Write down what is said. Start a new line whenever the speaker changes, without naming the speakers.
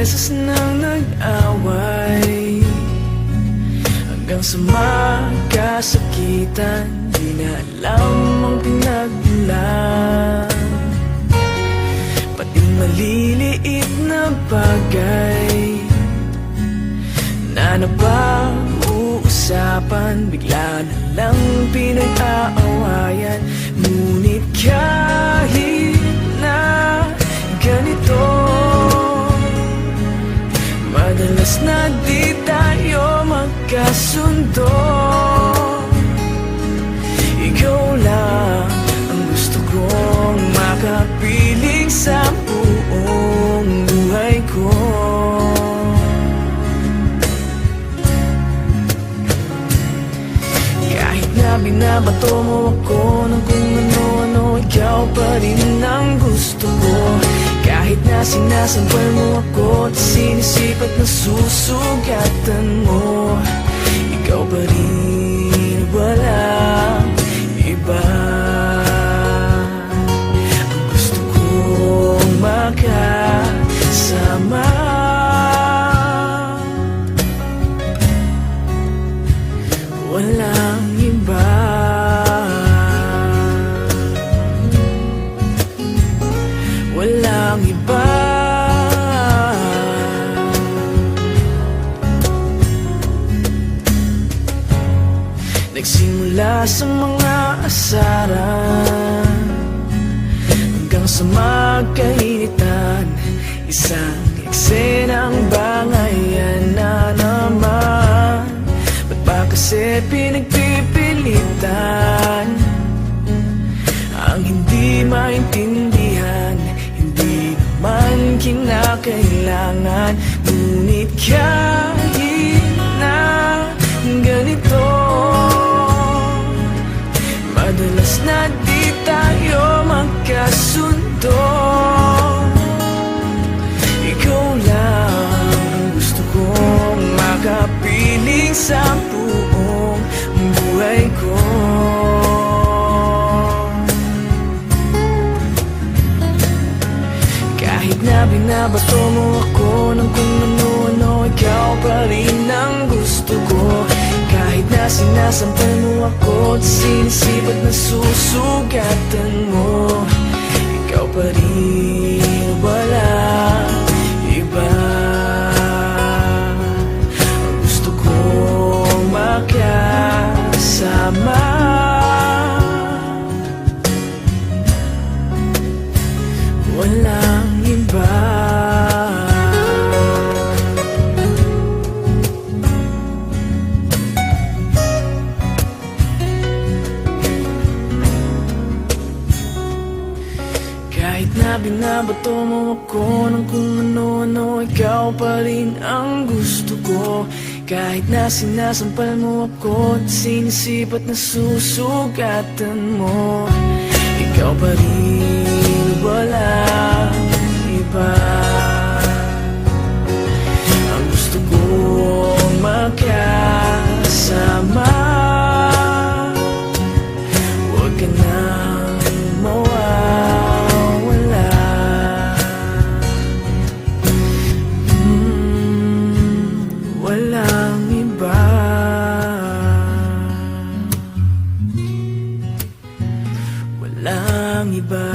beses nang nag-away, hanggang sa magkasakitan. Di na alam ang pinagmulan, pati maliliit na bagay na napag-uusapan, bigla na lang pinag-aawayan. Ngunit kahit na ganito, madalas na di tayo magkasundo. Ikaw lang ang gusto kong makapiling sa buong buhay ko. Kahit na binabato mo ako ng kung ano-ano, ikaw pa rin ang gusto ko. Kahit na sinasampal mo ako at sinisipat na susugatan mo, ikaw pa rin, walang iba. Ang gusto kong makasama, walang iba. Walang iba. Nagsimula sa mga asaran hanggang sa magkainitan, isang eksenang bangayan na naman. Ba't ba kasi pinagpipilitan ang hindi maintindihan? Hindi naman kinakailangan. Ngunit kahit na ganito, madalas na di tayo magkasundo. Ikaw lang ang gusto kong makapiling sa buong buhay ko. Kahit na binabato mo ako ng kung ano-ano, ikaw pa rin ang gusto ko. Kahit na sinasampal mo ako at sinisipat na susugatan mo, ikaw pa rin, walang iba. Ang gusto kong makasama, walang iba. Kahit na binabato mo ako ng kung ano-ano, ikaw pa rin ang gusto ko. Kahit na sinasampal mo ako at sinisipat na susugatan mo, ikaw pa rin, walang iba. Ang gusto kong makasama, huwag ka nang mawawala. Walang iba. Walang iba.